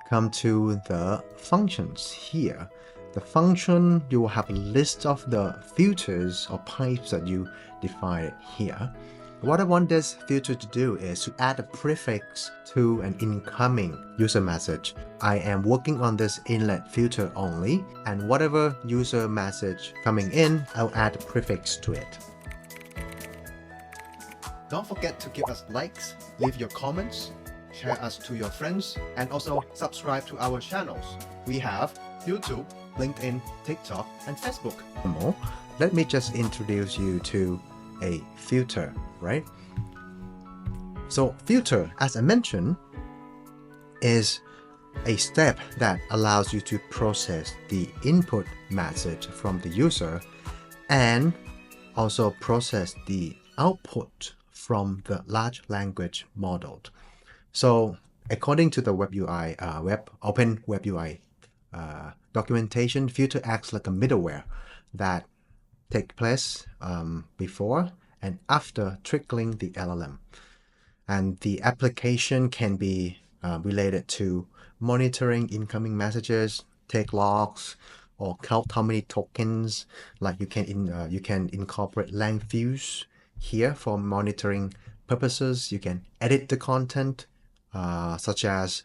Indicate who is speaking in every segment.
Speaker 1: come to the functions here. The function, you will have a list of the filters or pipes that you define here. What I want this filter to do is to add a prefix to an incoming user message. I am working on this inlet filter only, and whatever user message coming in, I'll add a prefix to it. Don't forget to give us likes, leave your comments, share us to your friends, and also subscribe to our channels. We have YouTube, LinkedIn, TikTok, and Facebook. Let me just introduce you to a filter, right? So filter, as I mentioned, is a step that allows you to process the input message from the user and also process the output from the large language model. So according to the WebUI, Open WebUI documentation, filter acts like a middleware that take place before and after triggering the LLM. And the application can be related to monitoring incoming messages, take logs, or count how many tokens. Like you can incorporate length views here for monitoring purposes. You can edit the content, such as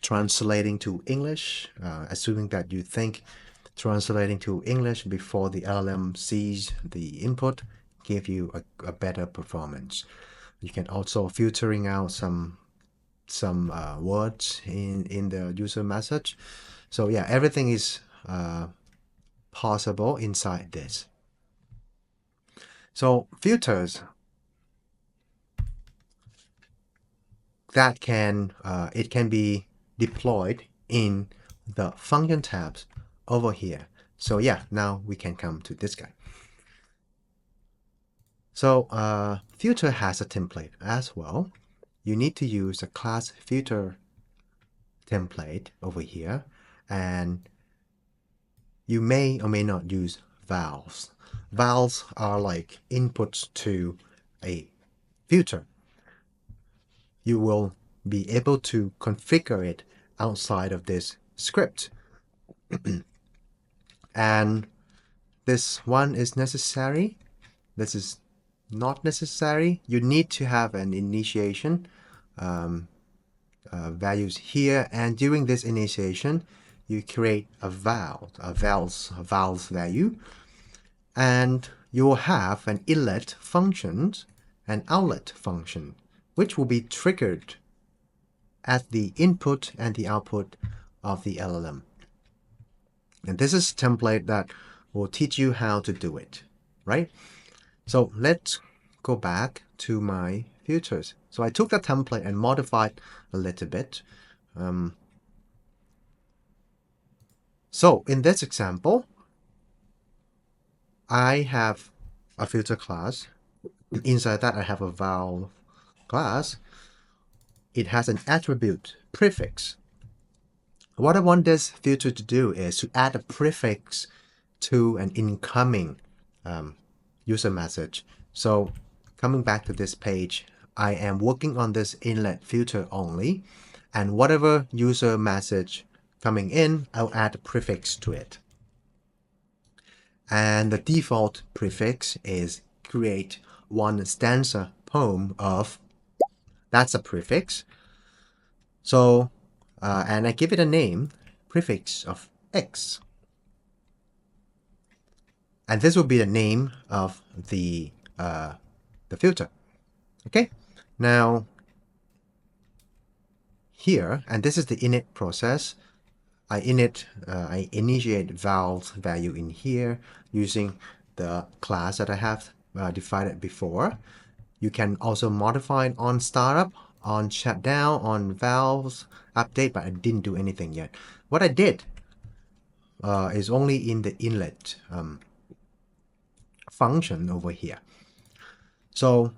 Speaker 1: translating to English, assuming that you think translating to English before the LLM sees the input give you a better performance. You can also filtering out some words in the user message. So yeah, everything is possible inside this. So filters that it can be deployed in the function tabs over here. So yeah, now we can come to this guy. So filter has a template as well. You need to use a class filter template over here, and you may or may not use vals. Vals are like inputs to a filter. You will be able to configure it outside of this script. And this one is necessary. This is not necessary. You need to have an initiation values here, and during this initiation you create a vals value, and you will have an inlet function and outlet function, which will be triggered at the input and the output of the LLM. And this is a template that will teach you how to do it, right? So let's go back to my filters. So I took the template and modified a little bit. So in this example, I have a filter class. Inside that I have a val class. It has an attribute prefix. What I want this filter to do is to add a prefix to an incoming user message. So coming back to this page, I am working on this inlet filter only, and whatever user message coming in, I'll add a prefix to it. And the default prefix is create one stanza poem of, that's a prefix. So, and I give it a name, prefix of X. And this will be the name of the filter. Okay, now here, and this is the init process. I initiate vals value in here using the class that I have defined before. You can also modify it on startup, on shutdown, on vals update, but I didn't do anything yet. What I did is only in the inlet function over here. So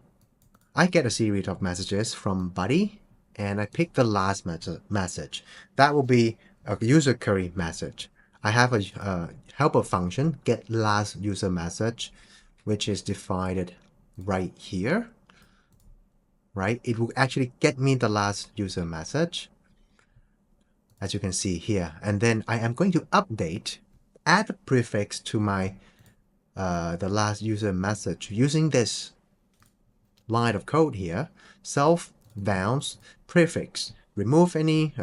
Speaker 1: I get a series of messages from buddy, and I pick the last message. That will be a user query message. I have a helper function, get last user message, which is defined right here. Right? It will actually get me the last user message. as you can see here. And then I am going to update, add a prefix to my the last user message using this line of code here. Self bounds prefix. Remove any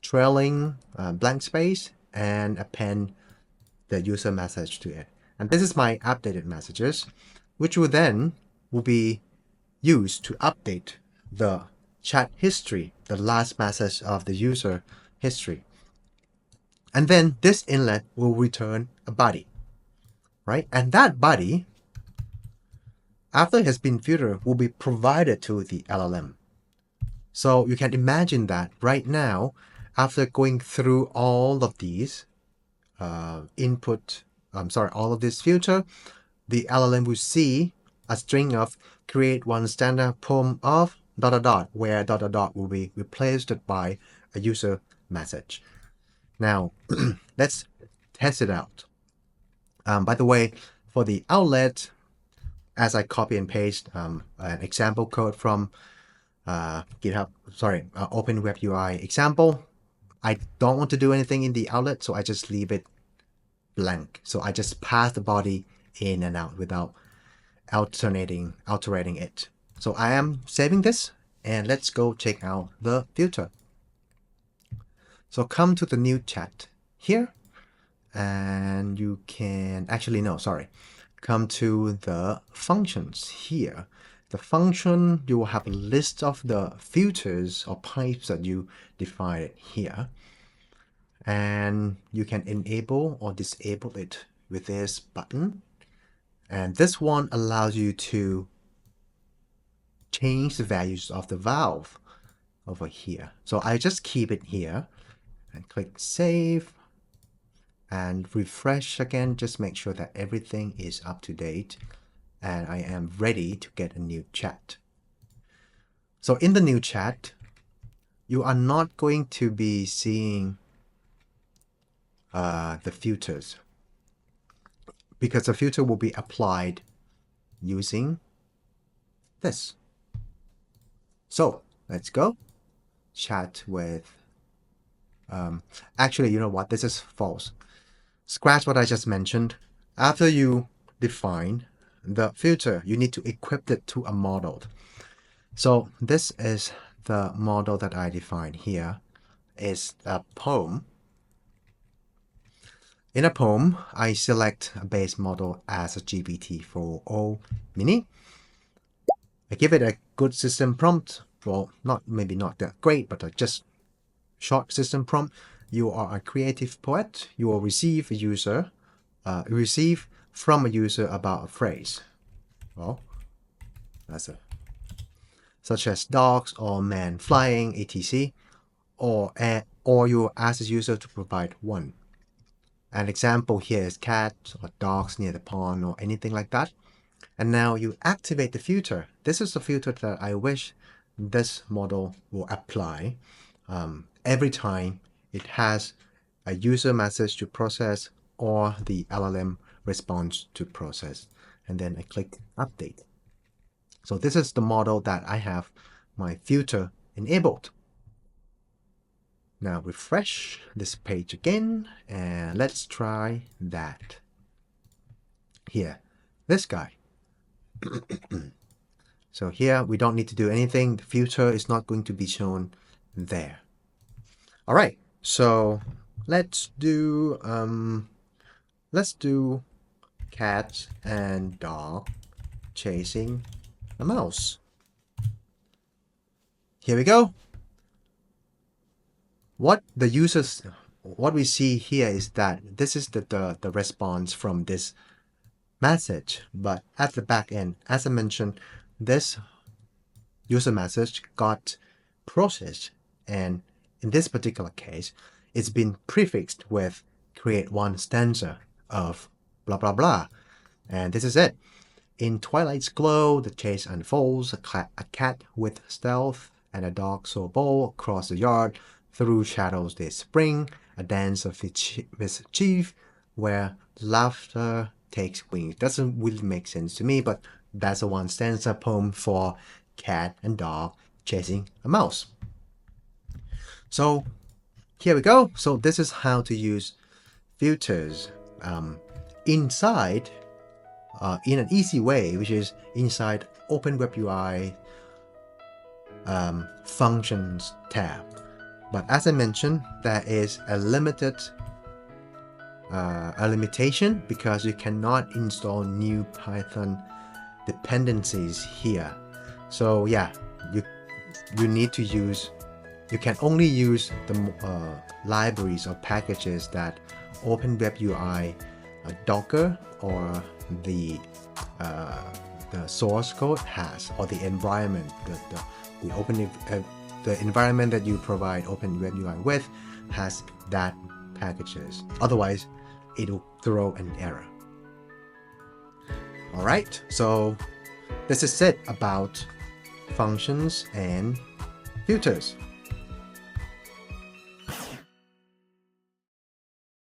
Speaker 1: trailing blank space and append the user message to it. And this is my updated messages, which will be used to update the chat history, the last message of the user history. And then this inlet will return a body, right? And that body, after it has been filtered, will be provided to the LLM. So you can imagine that right now, after going through all of these all of this filter, the LLM will see a string of create one standard poem of ... where ... will be replaced by a user message. Now, let's test it out. By the way, for the outlet, as I copy and paste an example code from Open WebUI example, I don't want to do anything in the outlet, so I just leave it blank. So I just pass the body in and out without altering it. So I am saving this, and let's go check out the filter. So come to the new chat here, and you can come to the functions here. The function, you will have a list of the filters or pipes that you defined here, and you can enable or disable it with this button. And this one allows you to change the values of the valve over here. So I just keep it here and click save and refresh again. Just make sure that everything is up to date, and I am ready to get a new chat. So in the new chat, you are not going to be seeing the filters, because the filter will be applied using this. So let's go chat with actually, you know what, this is false. Scratch what I just mentioned. After you define the filter, you need to equip it to a model. So this is the model that I defined here. Is a poem. In a poem, I select a base model as a GPT-4o mini. I give it a good system prompt. Well, maybe not that great, but just short system prompt. You are a creative poet. You will receive from a user about a phrase. Well, that's it. Such as dogs or man flying, etc. Or you ask the user to provide one. An example here is cats or dogs near the pond or anything like that. And now you activate the filter. This is the filter that I wish this model will apply every time it has a user message to process or the LLM response to process. And then I click update. So this is the model that I have my filter enabled. Now refresh this page again, and let's try that. Here, this guy. So here we don't need to do anything. The filter is not going to be shown there. All right, so let's do cat and dog chasing a mouse. Here we go. What we see here is that this is the response from this message, but at the back end, as I mentioned, this user message got processed, and in this particular case, it's been prefixed with create one stanza of blah blah blah, and this is it. In twilight's glow, the chase unfolds. A cat with stealth and a dog so bold across the yard. Through shadows they spring, a dance of mischief where laughter takes wings. Doesn't really make sense to me, but that's a one stanza poem for cat and dog chasing a mouse. So here we go. So this is how to use filters inside in an easy way, which is inside Open WebUI Functions tab. But as I mentioned, there is a limitation because you cannot install new Python dependencies here. So yeah, you need to use, you can only use the libraries or packages that Open WebUI Docker or the source code has, or the environment, the environment that you provide Open WebUI with has that packages. Otherwise, it'll throw an error. All right, so this is it about functions and filters.